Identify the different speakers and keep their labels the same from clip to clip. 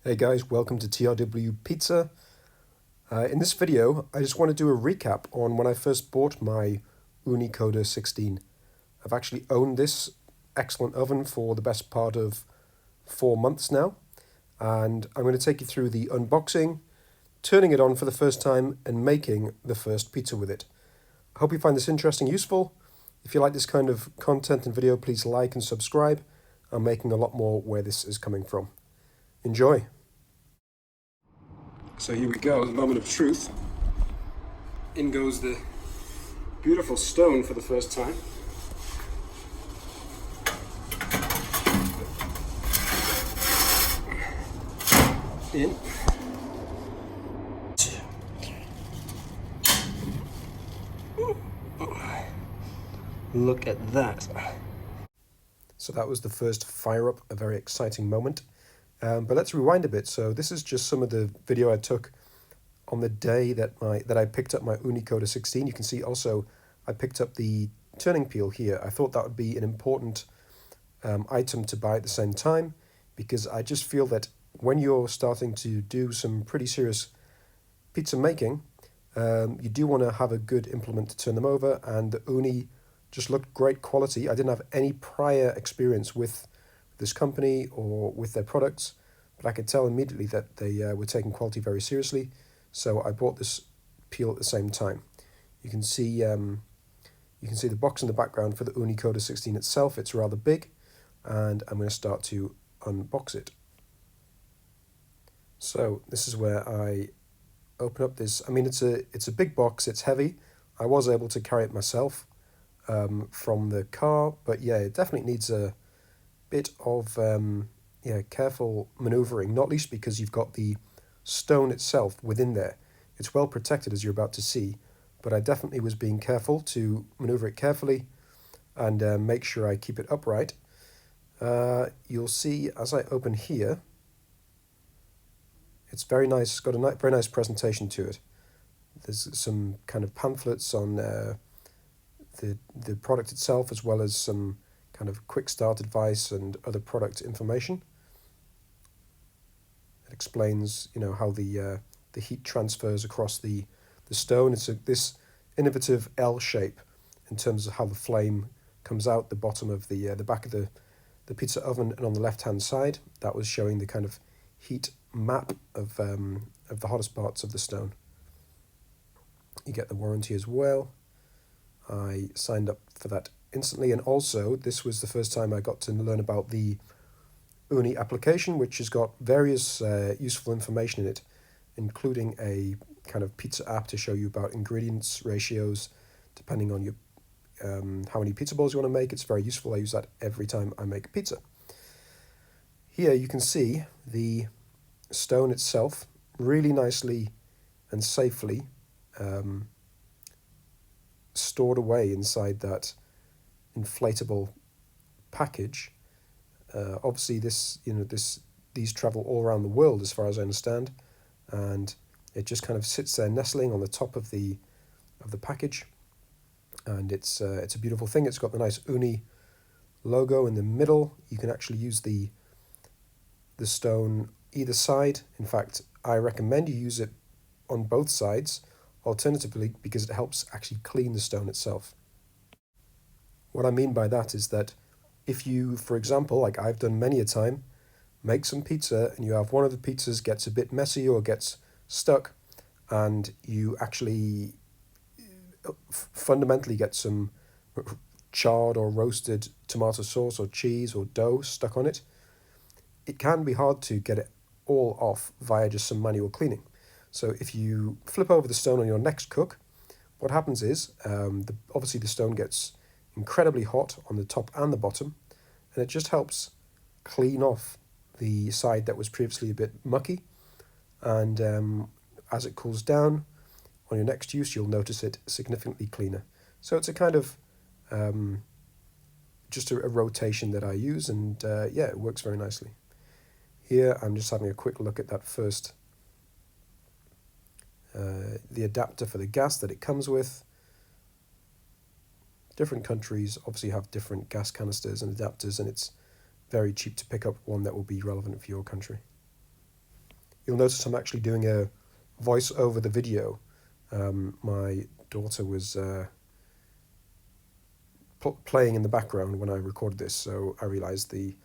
Speaker 1: Hey guys, welcome to TRWPizza. In this video, I just want to do a recap on when I first bought my Ooni Koda 16. I've actually owned this excellent oven for the best part of 4 months now, and I'm going to take you through the unboxing, turning it on for the first time, and making the first pizza with it. I hope you find this interesting, useful. If you like this kind of content and video, please like and subscribe. I'm making a lot more where this is coming from. Enjoy. So here we go, the moment of truth. In goes the beautiful stone for the first time. In. Look at that. So that was the first fire up, a very exciting moment. But let's rewind a bit. So this is just some of the video I took on the day that I picked up my Ooni Koda 16. You can see also I picked up the turning peel here. I thought that would be an important item to buy at the same time, because I just feel that when you're starting to do some pretty serious pizza making, you do want to have a good implement to turn them over, and the Ooni just looked great quality. I didn't have any prior experience with this company or with their products, but I could tell immediately that they were taking quality very seriously. So I bought this peel at the same time. You can see the box in the background for the Ooni Koda 16 itself. It's rather big, and I'm going to start to unbox it. So this is where I open up this. I mean, it's a big box. It's heavy. I was able to carry it myself from the car, but yeah, it definitely needs a bit of careful maneuvering, not least because you've got the stone itself within there. It's well protected, as you're about to see, but I definitely was being careful to maneuver it carefully and make sure I keep it upright. You'll see as I open here, it's very nice. It's got a very nice presentation to it. There's some kind of pamphlets on the product itself, as well as some kind of quick start advice and other product information. It explains, how the heat transfers across the stone. It's this innovative L shape in terms of how the flame comes out the bottom of the back of the pizza oven, and on the left hand side that was showing the kind of heat map of the hottest parts of the stone. You get the warranty as well. I signed up for that instantly, and also this was the first time I got to learn about the Ooni application, which has got various useful information in it, including a kind of pizza app to show you about ingredients, ratios, depending on your how many pizza balls you want to make. It's very useful. I use that every time I make pizza. Here you can see the stone itself really nicely and safely stored away inside that inflatable package. Obviously, these travel all around the world, as far as I understand, and it just kind of sits there nestling on the top of the package, and it's a beautiful thing. It's got the nice Ooni logo in the middle. You can actually use the stone either side. In fact, I recommend you use it on both sides, alternatively, because it helps actually clean the stone itself. What I mean by that is that if you, for example, like I've done many a time, make some pizza and you have one of the pizzas gets a bit messy or gets stuck, and you actually fundamentally get some charred or roasted tomato sauce or cheese or dough stuck on it, it can be hard to get it all off via just some manual cleaning. So if you flip over the stone on your next cook, what happens is obviously the stone gets incredibly hot on the top and the bottom, and it just helps clean off the side that was previously a bit mucky, and as it cools down on your next use, you'll notice it significantly cleaner. So it's a kind of just a rotation that I use, and yeah, it works very nicely. Here I'm just having a quick look at that first, the adapter for the gas that it comes with. Different countries obviously have different gas canisters and adapters, and it's very cheap to pick up one that will be relevant for your country. You'll notice I'm actually doing a voice over the video. My daughter was playing in the background when I recorded this, so I realized the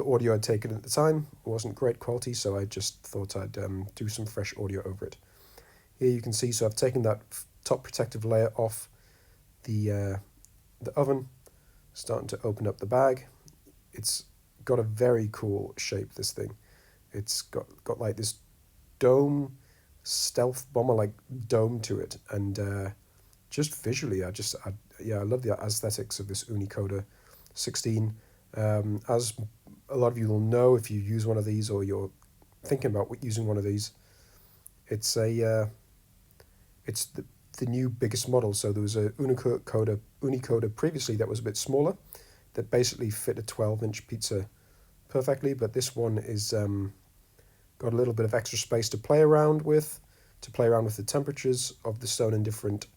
Speaker 1: audio I'd taken at the time wasn't great quality, so I just thought I'd do some fresh audio over it. Here you can see, so I've taken that top protective layer off the oven, starting to open up the bag. It's got a very cool shape, this thing. It's got like this dome, stealth bomber like dome to it, and just visually I love the aesthetics of this Ooni Koda 16. As a lot of you will know, if you use one of these or you're thinking about using one of these, it's the new biggest model. So there was a Ooni Koda previously that was a bit smaller, that basically fit a 12-inch pizza perfectly, but this one is got a little bit of extra space to play around with the temperatures of the stone in different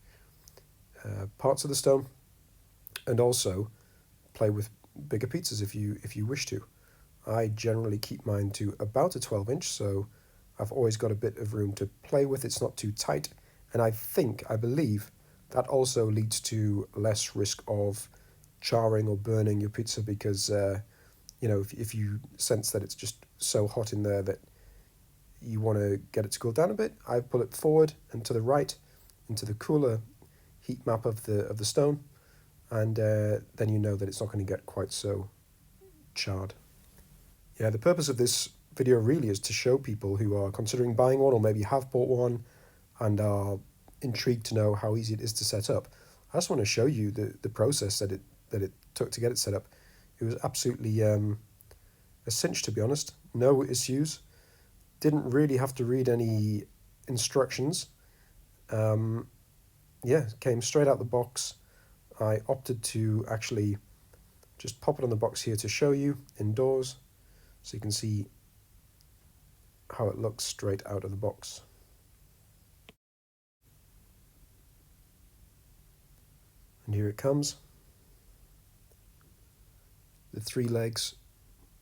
Speaker 1: parts of the stone, and also play with bigger pizzas if you wish to. I generally keep mine to about a 12-inch, so I've always got a bit of room to play with. It's not too tight, and I believe that also leads to less risk of charring or burning your pizza, because if you sense that it's just so hot in there that you want to get it to cool down a bit, I pull it forward and to the right into the cooler heat map of the stone, and then you know that it's not going to get quite so charred. Yeah, the purpose of this video really is to show people who are considering buying one, or maybe have bought one and are intrigued to know how easy it is to set up. I just want to show you the process that it took to get it set up. It was absolutely a cinch, to be honest. No issues. Didn't really have to read any instructions. Came straight out the box. I opted to actually just pop it on the box here to show you indoors, so you can see how it looks straight out of the box. And here it comes. The 3 legs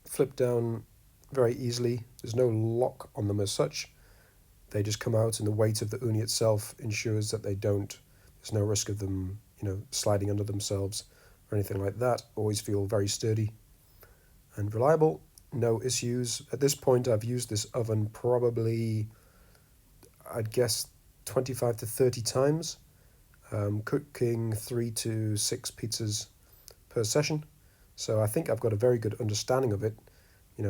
Speaker 1: flip down very easily. There's no lock on them as such. They just come out, and the weight of the uni itself ensures that there's no risk of them, sliding under themselves or anything like that. Always feel very sturdy and reliable. No issues. At this point, I've used this oven probably, I'd guess, 25 to 30 times, cooking 3 to 6 pizzas per session. So I think I've got a very good understanding of it.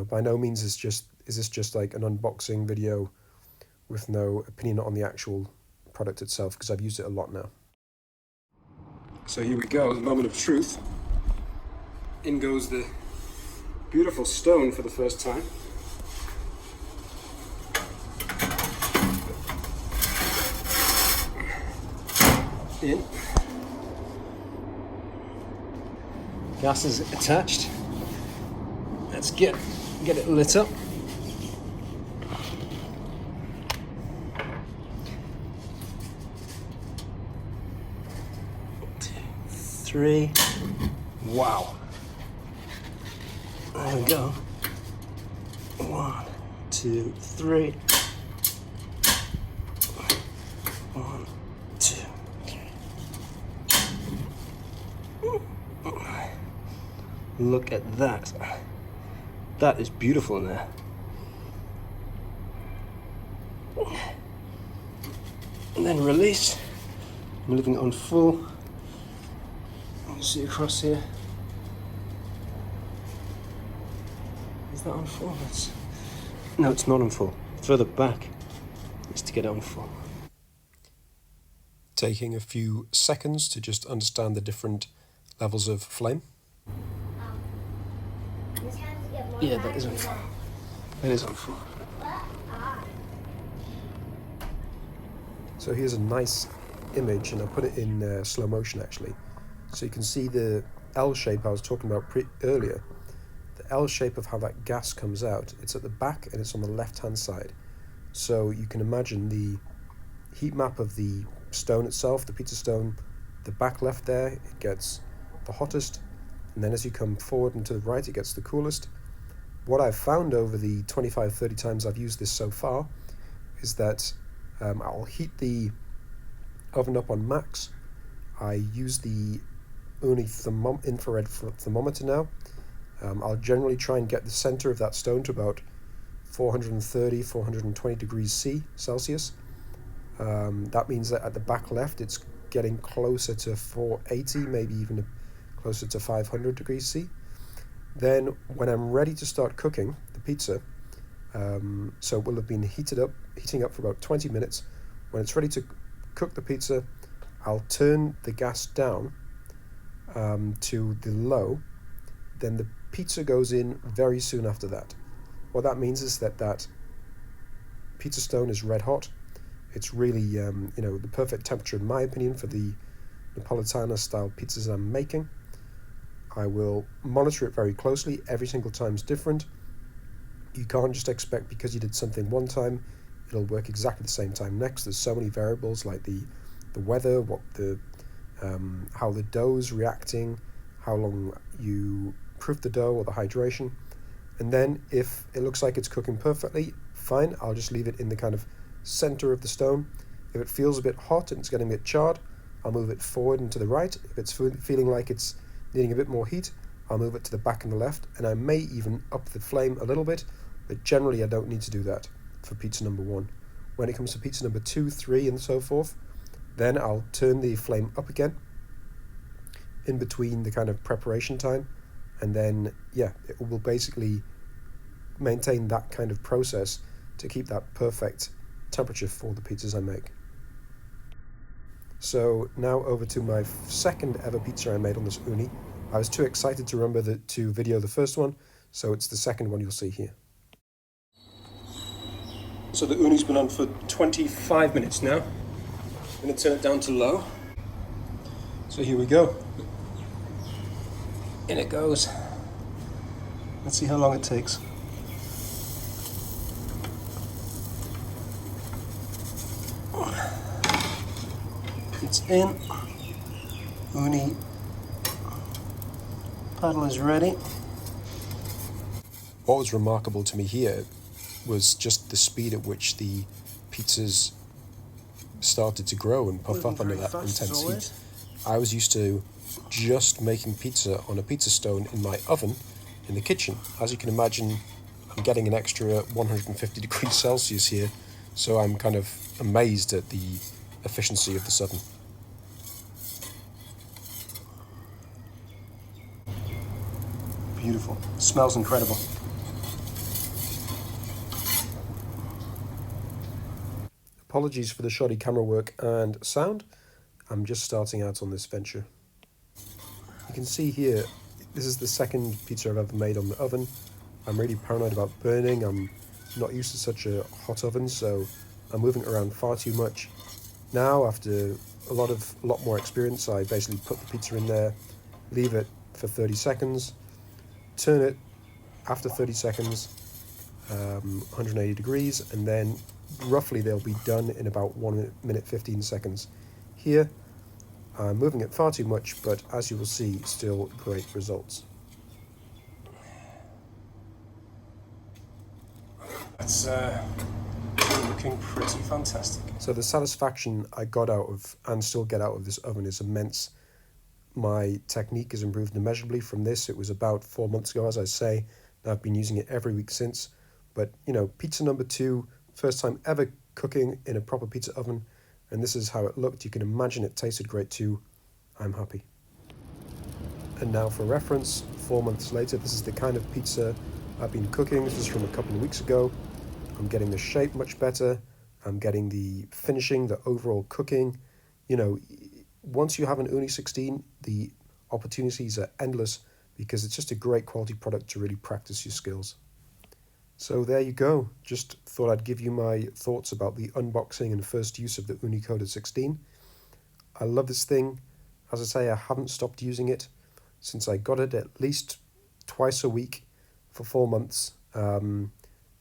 Speaker 1: By no means is this just like an unboxing video with no opinion on the actual product itself, because I've used it a lot now. So here we go, the moment of truth. In goes the beautiful stone for the first time. In. Gas is attached. Let's get it lit up. Three. Wow. There we go. 1, 2, 3. 1, 2, 3. Look at that. That is beautiful in there. And then release. I'm leaving it on full. See across here. Is that on full? No, it's not on full. Further back is to get it on full. Taking a few seconds to just understand the different levels of flame. Yeah, that is on full. It is on full. So here's a nice image, and I put it in slow motion actually. So you can see the L shape I was talking about earlier. The L shape of how that gas comes out. It's at the back and it's on the left-hand side. So you can imagine the heat map of the stone itself, the pizza stone, the back left there, it gets the hottest. And then as you come forward and to the right, it gets the coolest. What I've found over the 25-30 times I've used this so far is that I'll heat the oven up on max. I use the Ooni infrared thermometer now. I'll generally try and get the center of that stone to about 430, 420 degrees Celsius. That means that at the back left it's getting closer to 480, maybe even closer to 500 degrees C. Then when I'm ready to start cooking the pizza, so it will have been heating up for about 20 minutes. When it's ready to cook the pizza, I'll turn the gas down to the low. Then the pizza goes in very soon after that. What that means is that pizza stone is red hot. It's really, the perfect temperature, in my opinion, for the Napolitana-style pizzas I'm making. I will monitor it very closely. Every single time's different. You can't just expect because you did something one time, it'll work exactly the same time next. There's so many variables like the weather, how the dough's reacting, how long you proof the dough or the hydration. And then if it looks like it's cooking perfectly, fine, I'll just leave it in the kind of center of the stone. If it feels a bit hot and it's getting a bit charred, I'll move it forward and to the right. If it's feeling like it's needing a bit more heat, I'll move it to the back and the left, and I may even up the flame a little bit, but generally I don't need to do that for pizza number 1. When it comes to pizza number 2, 3, and so forth, then I'll turn the flame up again in between the kind of preparation time, and then, it will basically maintain that kind of process to keep that perfect temperature for the pizzas I make. So now over to my second ever pizza I made on this Ooni. I was too excited to remember to video the first one, so it's the second one you'll see here. So the Ooni's been on for 25 minutes now. I'm going to turn it down to low. So here we go. In it goes. Let's see how long it takes. It's in. Ooni paddle is ready. What was remarkable to me here was just the speed at which the pizzas started to grow and puff up under that intense heat. I was used to just making pizza on a pizza stone in my oven in the kitchen. As you can imagine, I'm getting an extra 150 degrees Celsius here, so I'm kind of amazed at the efficiency of this oven. Beautiful. Smells incredible. Apologies for the shoddy camera work and sound. I'm just starting out on this venture. You can see here, this is the second pizza I've ever made on the oven. I'm really paranoid about burning. I'm not used to such a hot oven, so I'm moving it around far too much. Now, after a lot more experience, I basically put the pizza in there, leave it for 30 seconds, turn it after 30 seconds, 180 degrees, and then roughly they'll be done in about 1 minute 15 seconds. Here, I'm moving it far too much, but as you will see, still great results. That's looking pretty fantastic. So the satisfaction I got out of, and still get out of this oven, is immense. My technique has improved immeasurably from this. It was about 4 months ago, as I say, and I've been using it every week since. But, pizza number 2, first time ever cooking in a proper pizza oven, and this is how it looked. You can imagine it tasted great too. I'm happy. And now for reference, 4 months later, this is the kind of pizza I've been cooking. This is from a couple of weeks ago. I'm getting the shape much better. I'm getting the finishing, the overall cooking. Once you have an Ooni 16, the opportunities are endless because it's just a great quality product to really practice your skills. So there you go. Just thought I'd give you my thoughts about the unboxing and first use of the Ooni Koda 16. I love this thing. As I say, I haven't stopped using it since I got it, at least twice a week for 4 months. The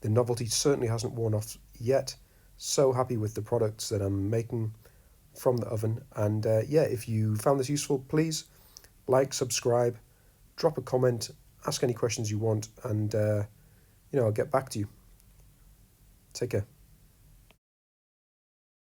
Speaker 1: novelty certainly hasn't worn off yet. So happy with the products that I'm making from the oven. And if you found this useful, please like, subscribe, drop a comment, ask any questions you want, and I'll get back to you. Take care.